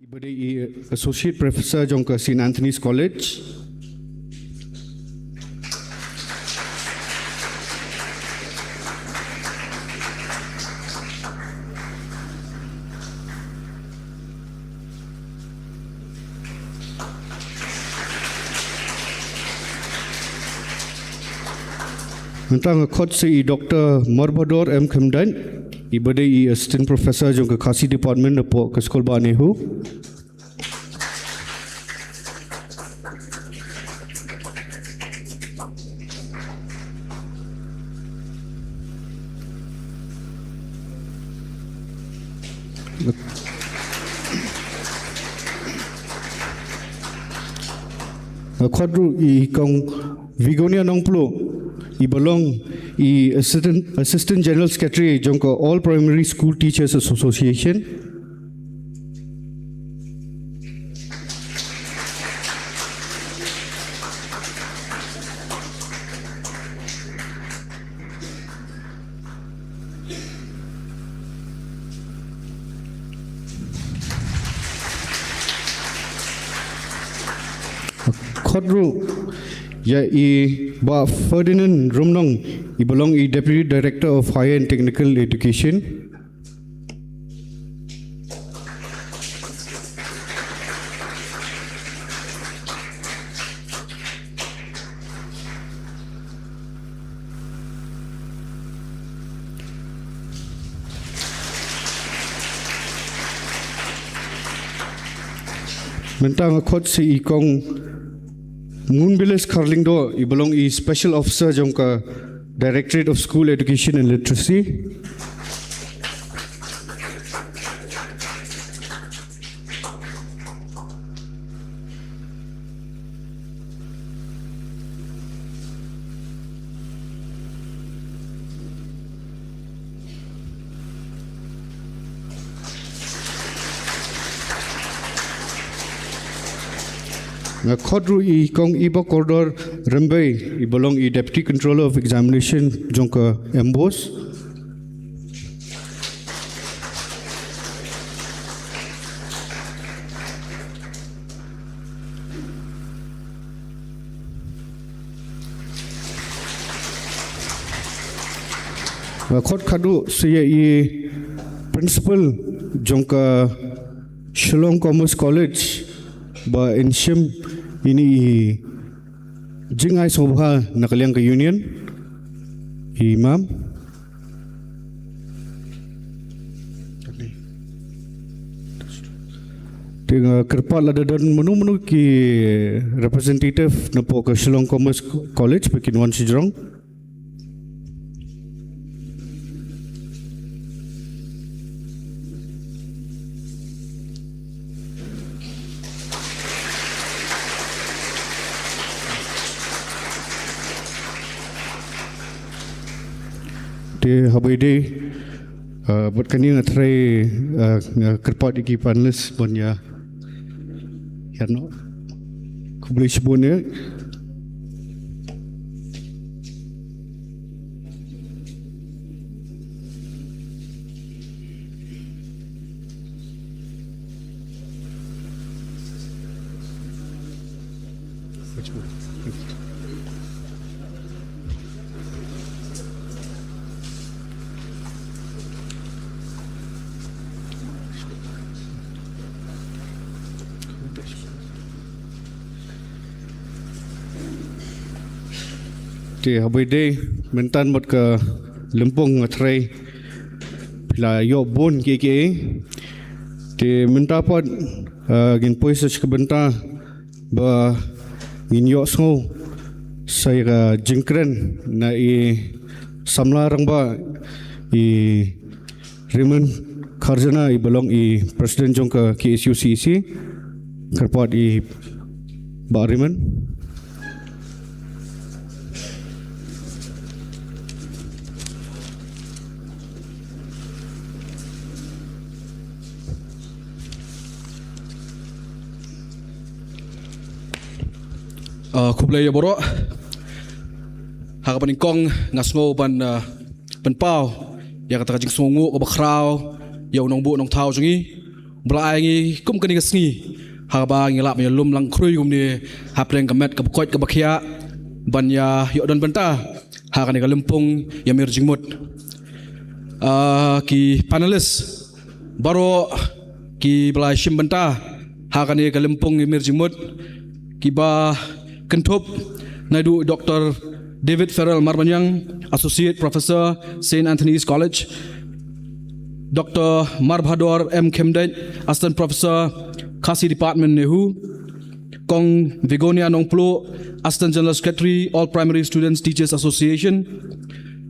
Ibadai Associate Professor jongka St. Anthony's College. Tentang khot si Dr. Marbador M. Kyrdan, ibadai Assistant Professor jongka Kasi Department apo ke Sekolah Banehu. Khotru I kong Vigonia Nongplo belong Assistant General Secretary jongka All Primary School Teachers Association. Khotru ya ba Ferdinand Romnong belong Deputy Director of Higher and Technical Education. Mentang khot si ikong Moonbilis Karlingdo belong Special Officer jongka Directorate of School Education and Literacy. Khodru kong Iba Corridor Rembai belong Deputy Controller of Examination jongka Embos. Khot khadu siya Principal jongka Shillong Commerce College ba Enshim ini Jingai Sobha nakaliang ke Union Imam dengan kerpat ada dan menu-menu ki representative napo ke Shillong Commerce College bikin wan sijrong. Di habai day buat kani ngatrai kerpat iki panelist punya yarno kubli sebunnya di habai day mentan mot ke lempung ngatrai pila yo bon keke di menta pot gin pois ke benta ba gin yo sngo saya ka jingkren na samlarang ba Raymond Kharjana belong President jongka KSUCEC kerpat ba Raymond. Kublai boro hakapan kong ngasngo ban pau ya kata jing sungu ko bakraw ya unong bu nong tau jungi belai ngi kum kani kesngi haba ngi lap lum lang krui kum ni hapreng kamet kapkot kabakhya banya yo don benta ha kani kalempung Yamir Jingmut ki panelist baro ki belai shim benta ha kani kalempung Yamir Jingmut ki ba kentup naidu Dr. David Farrell Marbanyang, Associate Professor, St. Anthony's College, Dr. Marbhador M. Khemdet, Assistant Professor, Khasi Department Nehu, Kong Vigonia Nongplo, Assistant General Secretary, All Primary Students Teachers Association,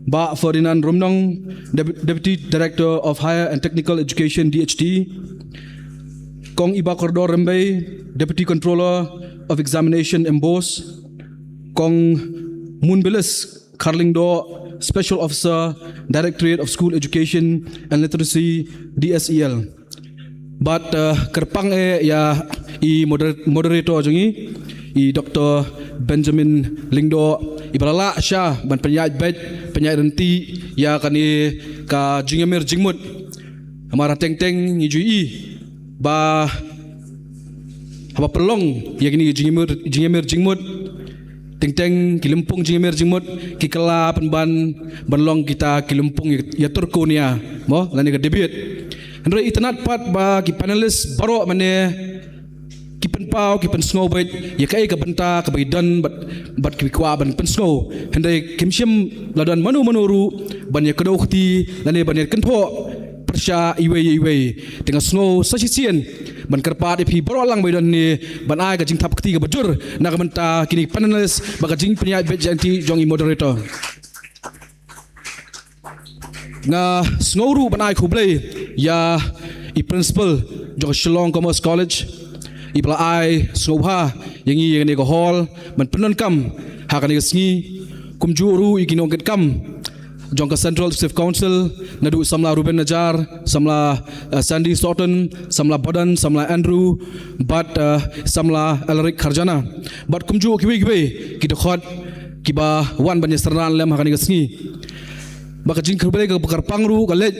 Ba Ferdinand Rumnong, Deputy Director of Higher and Technical Education, DHT, Kong Iba Kordor Rembe, Deputy Controller of Examination, Embos, Kong Munbilis Karlingdo, Special Officer, Directorate of School Education and Literacy, DSEL. But kerpang ya I moderator jongi I Dr. Benjamin Lingdo ibalala sya ban penyaid bet penyaid renti ya kani ka Jingiamir Jingmut amara teng-teng ngijui ba haba pelong ya kini Jingiamir Jingmut teng-teng kilempung Jingiamir Jingmut ki kala penban banlong kita kilempung ya turkunia mo lani ka debut andre itanat pat ba ki panelist baro mane ki penpau ki pensngo bait ya kai ka benta ka baidan bat ki kwa ban pensngo andre kimshim ladan manu manuru ban ya kedau khti lani ban ya kentho persya iwe tengah snow sasisian ban kerpat ipi berolang badan ni ban ai ka jing thap ketiga bajur nak menta kini panelis baga jing penyaid bet janti jong I moderator na snow ru ban ai khublei ya I principal jong Shillong Commerce College I bla ai snow ha yang I ni ko hall ban penon kam ha kan ni sngi kumjuru I kinong ket kam Jongka Central Executive Council, nadu samla Ruben Najar, samla Sandy Stoughton, samla Badan, samla Andrew, but samla Elric Kharjana. But kumju kiwe kita khot kiba wan banyak seran lem hakani kesni. Baka jing kerbele ke bakar pangru kalet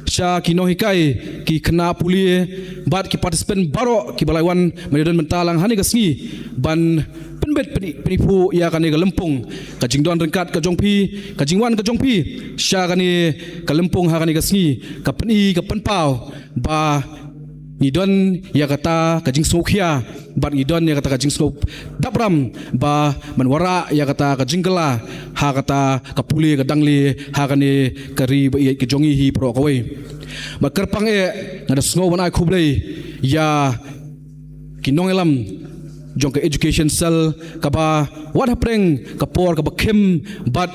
sya kino hikai ki kena pule but ki participant baro ki balai wan medan mentalang hani kesni ban penbet penipu ia kani kalempung ka jingdon rengkat ka jongpi ka jingwan ka jongpi sya kani kalempung ha kani kasngi ka peni ka penpau ba ngidon ia kata ka jing sokhia bat ngidon ia kata ka jing sok dabram ba manwara ia kata ka jinggela ha kata ka puli ka dangli ha kani kari ba ki jongi hi pro kawe ba kerpang ngada snow ban ai khublei ya kinongelam jong ke education cell kaba what hapreng kapor kaba khem but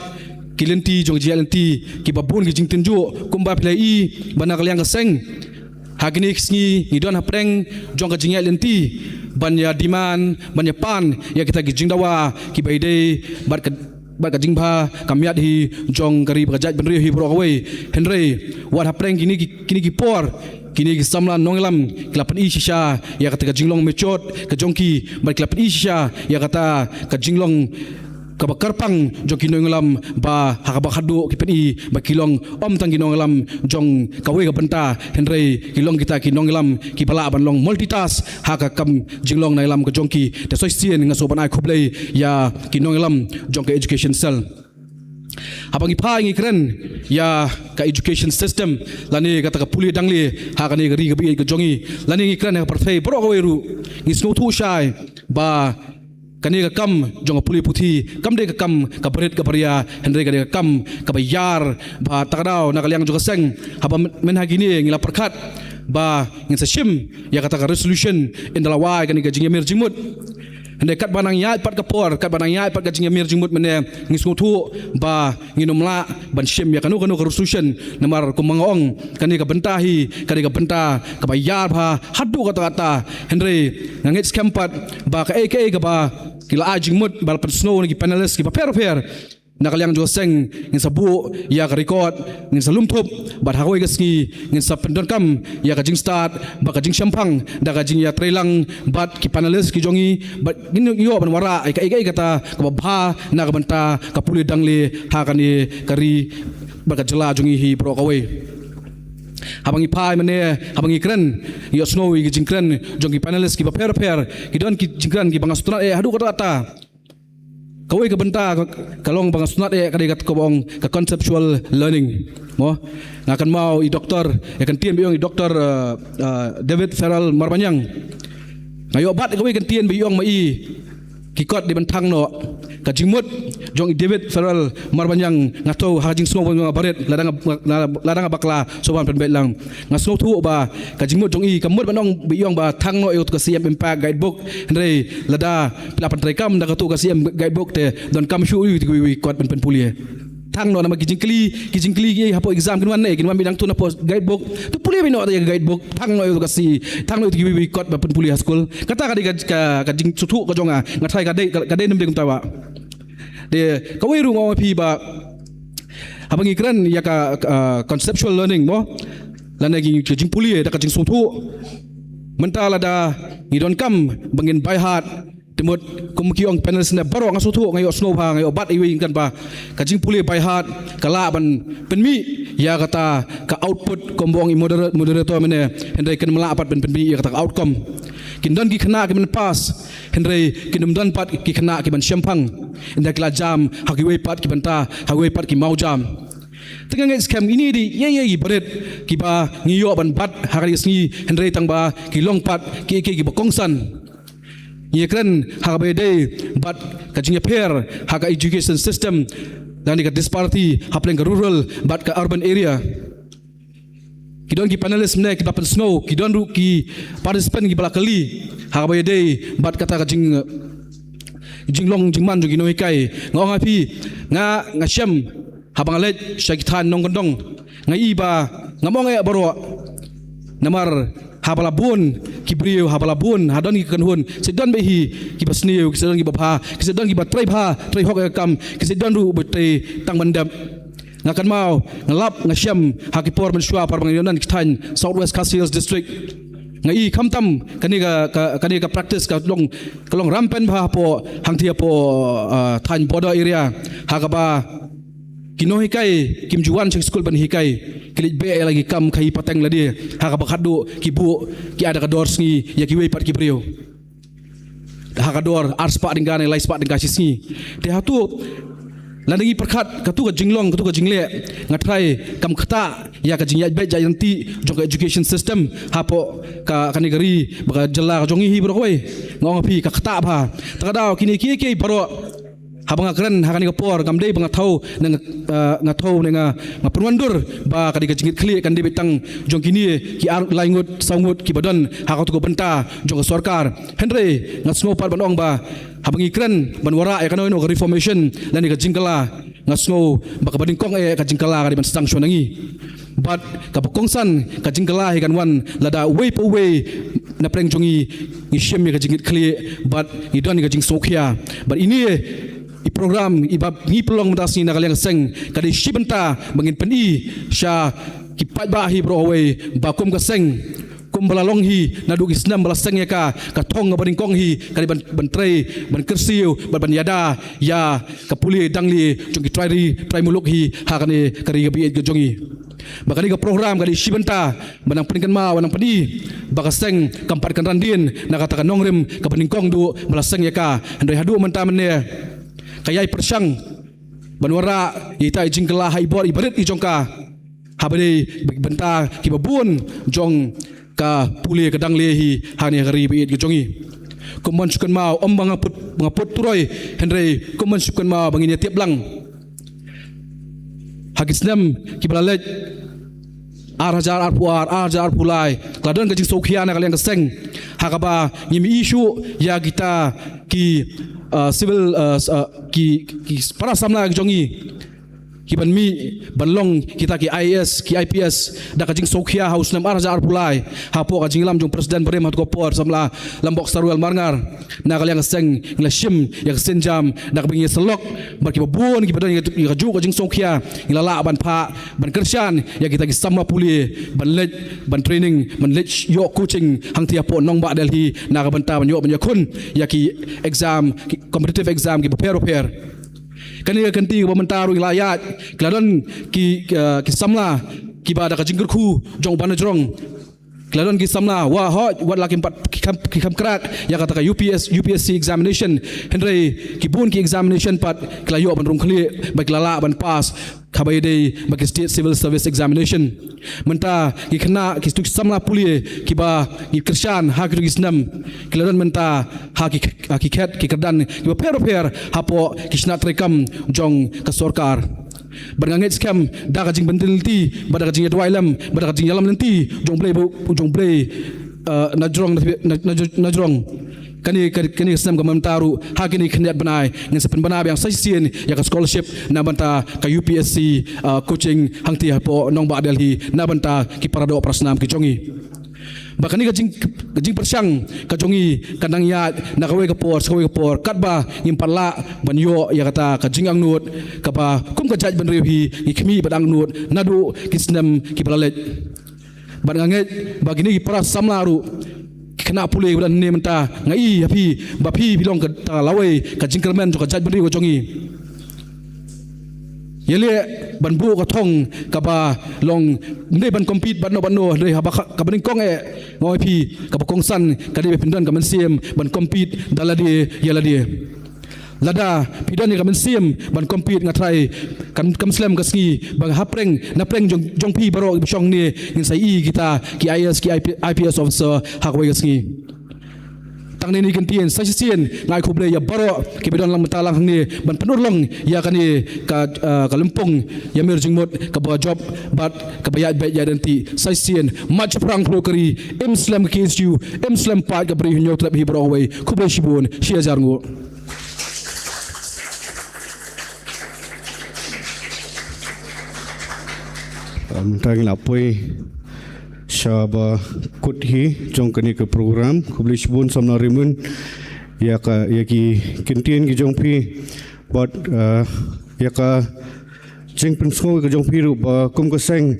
kilenti jong JLNT ki babun ki jingtynjuh kumba play bana kalyang seng hagini sngi ngidon hapreng jong ka JLNT banya diman banya pan ya kita ki jingdawa ki baidei bat ka jingba kamyat hi jong kari bakajat benri hi pro kawe henry what hapreng kini ki por kini samlan nonglam klapan isha ya kata ka jinglong mechot ka jongki bai klapan isha ya kata ka jinglong ka bakarpang jongki nonglam ba hakaba khadu ki peni ba kilong om tang ki nonglam jong kawe ka benta henry kilong kita ki nonglam ki bala ban long multitask haka kam jinglong nailam ka jongki ta soisien nga soban ai khublei ya ki nonglam jong ka education cell abang ipa ngi kren ya ka education system lani kata ka puli dangli ha kani gari gabi ka jongi lani ngi kren ka parfei bro ka weru ngi snow thu shai ba kani ka kam jong puli puthi kam de ka kam ka bret ka paria henry ka de ka kam ka bayar ba takadau na kalyang juga seng haba men hagini ngi la perkhat ba ngi sashim ya kata ka resolution indalawai kani ka Jingiamir Jingmut Hande kat banang yai pat kapor kat banang yai pat ka Jingiamir Jingmut mene ngisngutu ba nginomla ban shim ya kanu resolution namar kumangong kani ka bentahi kani ka benta ka bayar ba hadu kata Henry ngangit skampat ba ka aka ka ba kila Jingmut bal pat snow ni panelist ki pa per nakalyang juga seng ngin sabu ya ka record ngin salum thup bat hawai gasngi ngin sa pendon kam ya ka jing start ba ka jing shampang da ka jing ya trailang bat ki panelist ki jongi bat gin yo ban wara ai kata ka ba na ka banta ka puli dangli ha ka ni kari ba ka jela jongi hi pro kawe Habangi pai mane habangi kren yo snow gi jingkren jongi panelist ki paper ki don ki jingkren ki bangas tunat hadu kata ata kawai ke benta kalong bangas tunat kadai kat kobong ke conceptual learning mo ngakan mau i doktor kan tien biong i doktor David Farrell Marbanyang ngayo bat kawai kan tien biong mai kikot di bentang no ka jingmut jong David Farrell Marbanyang ngato ha jing snow nga baret ladang bakla soban penbet lang nga snow tu ba ka jingmut jong i kamut banong biong ba thang no yut ka CM impact guidebook ndre lada pelapan trekam da ka tu ka CM guidebook te don kam shuh wi kot pen pulie thang no nama kijingkli ki hapo exam kinwan ne kinwan bidang tu na post guidebook tu pulie bino ta guidebook thang no yut ka si thang no wi kot pen pulie school kata ka jing sutu ka jonga ngathai ka dei nem de kum tawa de kawai ru ngau pi ba habangi kran ya ka conceptual learning mo lana gi jing pulie da ka jing sutu mentala da ni don kam bangin by heart timut kumkiong panels na baro nga sutu ngayo snow ha ngayo bat iwi kan ba ka jing pulie by heart kala ban penmi ya kata ka output kombong i moderator mene hendai kan mala apat penmi ya kata outcome kindon ki khana ki men pass hendai kinum don pat ki khana ki ban syampang inda kila jam hagiwe pat ki banta hagiwe pat ki mau jam tengah scam ini di ye berit ki ba ngiyo ban bat hari sni hendai tang ba ki long pat ki bakongsan ye kren hagabe day but kajing pair haga education system dan ka disparity hapling ka rural but ka urban area kidon ki panelist mne ki dapat snow kidon ru ki participant ki balakali hagabe day but kata kajing jinglong jingman ju ginoi kai ngong api nga syam habang let syaitan nongkyndong nga iba ngamong e baro namar habalabun kibriu habalabun hadon ki kanhun sedon behi ki basniu ki sedon ki bapha ki sedon ki batrai pha trai hok kam ki sedon ru betai tang bandam ngakan mau ngalap ngasyam hakipor mensyua parbanginan ki thaiñ Southwest Castles District ngai khamtam kani ka practice ka long rampen pha po hangthia po thaiñ border area hakaba kino hikai kim juan cheng school ban hikai kilit be lagi kam khai pateng ladi haka bakhadu kibu ki ada ka dor sngi ya ki wei pat ki brio haka dor ars pa dingane lai spa ding kasisi te hatu langi perkhat katu ka jinglong katu ka jingle ngatrai kam khata ya ka jingyat be jayanti jong education system hapo ka kanigari baka jalla ka jongi hi bro koi ngong phi ka khata pha takadaw kini ki baro habang akran hakani kapor kamdei bang thau nang ngathau nang ngapunwandur ba kadi kajingit khli kan de betang jong kini ki ar laingut saungut ki badan hakatu ko benta jong sarkar henry ngasngo par banong ba habang ikran banwara ya kanoino reformation lani ka jingkala ngasngo ba ka bading kong ka jingkala ka di ban sanction nangi but ka pokongsan ka jingkala hi kan wan lada way po way na preng jongi ni shem ka jingit khli but ni don ka jing sokhia but ini i program ibab ni pelong mendasi na kaliang seng kadi shibenta bangin peni sha ki patba hi bro away ba kum ka seng kum balalong hi na du isnam bala seng ya ka thong nga baringkong hi kadi ban trei ban kersiu ban yada ya ka puli dangli jongi try muluk hi ha kani kari gabi ga jongi bakali ka program kadi shibenta banang peningkan ma wanang pedi baka seng kampat kan randin na katakan nongrim ka baringkong du bala seng ya ka andai hadu menta mene kayai persang banwara ita jingkala haibor ibarat i jongka habade benta ki babun jong ka pule ka dang lehi hani gari bi ke jongi kumman sukan mau ombang ngaput turoi henry kumman sukan mau bangin tiap lang hagisnam ki balalet arhajar pulai kladon gajing sokhiana kalian keseng hakaba ngimi isu ya kita ki civil ki para samla jongi ki ban mi banlong kita ki IAS ki IPS da kajing sokhia haus nam arhajar pulai hapo kajing lam jong presiden bare mat kopor samla lambok sarual marngar na kalian keseng ngla shim ya senjam da kabingi selok bar ki babun ki badan ya kaju kajing sokhia ngla ban pha ban kershan ya kita ki sama puli ban lej ban training ban lej yo coaching hang tia po nong ba delhi na ka banta ban yo ban yakun ya ki exam competitive exam ki prepare kani kanti ko mentaru ilayat kladon ki samla kiba da ka jingger khu jong ban jrong kladon ki samna wa ho wat lakim pat ki kam krak ya kata ka UPSC examination henry ki bun ki examination pat klayo ban rong khli ba klala ban pass khabai dei ba ki state civil service examination menta ki khna ki stuk samna pulie ki ba ki krishan ha ki islam kladon menta ha ki khet ki kyrdan ki ba per hapo ki snat rekam jong ka sorkar Berangit skam dah kajing bentil nanti, pada kajing yadwailam, pada kajing yalam nanti, jong play najrong. Kani senam kamam taru, hakini keniat benai, dengan sepen benai yang sasien, ya ka scholarship, nabanta ka UPSC coaching hangti hapo nong ba Delhi, nabanta ki parado prasnam ki jongi. Bahkan ni kajing persang kajongi kandang yat nakawai kapor katba impala banyo ya kata kajing angnut kapa kum kajaj benrehi ikmi badang nut nadu kisnam kipalalet banganget bagini para samlaru kena pule bulan ni menta ngai api bapi bilong ke lawai kajing kermen jo kajaj benri ko jongi Yele ban bu ka thong ka ba long ndai ban compete ban no ndai ha ba ka ban kong ngoi pi ka ba kong san ka di pindan ka man sim ban compete daladi yeladi lada pidan ni ka man sim ban compete ngatrai kan kam slam ka ski bang hapreng na preng jong pi baro bishong ni ngin sai kita ki IS ki IPS officer hakwai ka ski tang ni kan tien sa sien ngai khuble ya baro ki bedon lang matalang ni ban penur long ya kani ka lempong ya mir jingmut ka ba job bat ka bayat bet ya denti sa sien mach prang krokeri imslam KSU imslam pat ka bri hunyo trap hi bro we khuble shibun shia jarngo Tang lapoi Shaba kuthi jong kani ke program kublish bun samna rimun ya ki kintien ki jong pi but ya ka jing principal ke jong pi ru ba kum ko seng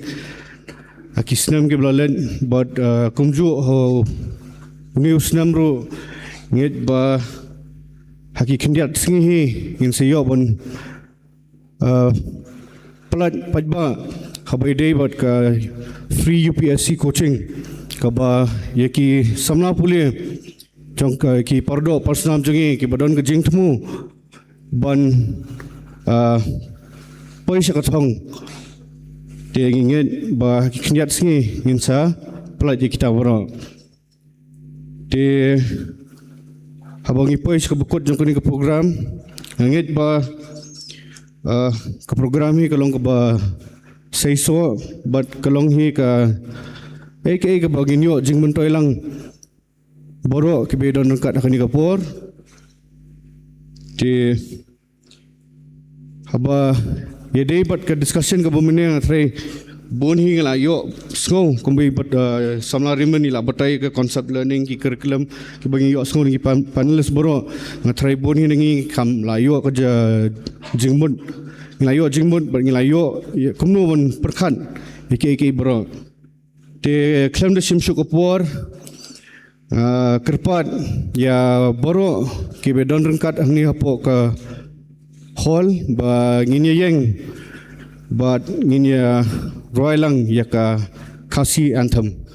akisnam ke blalen but kum ju ho news namru ngit ba haki kindiat singi in seyo bon plat pajba khabai dei but ka free UPSC coaching kaba yaki samna pule jong ki pardo personam jongi ki badon ke jingtmu ban poisa ka thong te ngin ba ki khniat singi nginsa plat je kita boro te habongi pois ka bukut jong kini ke program ngit ba ke program hi kalong ka ba say so but kalong hi ka ka baginyo jingmun toy lang boro ki bedon kat kani kapor ti haba yedei but ka discussion ka bomene ngai bon hi ngala yo sko kumbi but samla rimen ni la batai ka concept learning ki curriculum ki bagi yo sko ni panelist boro ngai bon hi ngi kam la yo ka jingmun ngelayo jingmut ngelayo kumnu bon perkhan iki bro te klem de sim syukupor kerpat ya boro ki bedon rengkat angni hapo ka hall ba nginya yeng ba nginya roilang ya ka kasi anthem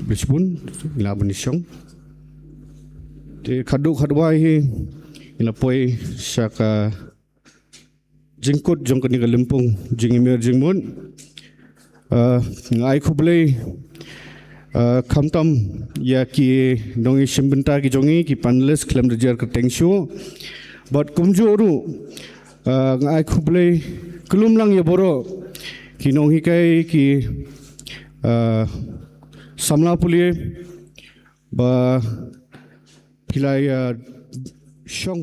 Brisbane ila Benisong te kaduk-kadwai hi ila poi syaka jingkut jong kani ka lempung JINGIAMIR JINGMUT ngai khublei khamtam ya ki dongi shimbenta ki jongi ki panelist klem rejar ka tengshu but kumjoru ngai khublei kelumlang ya boro ki nonghi kai ki samla pulie ba pilai shong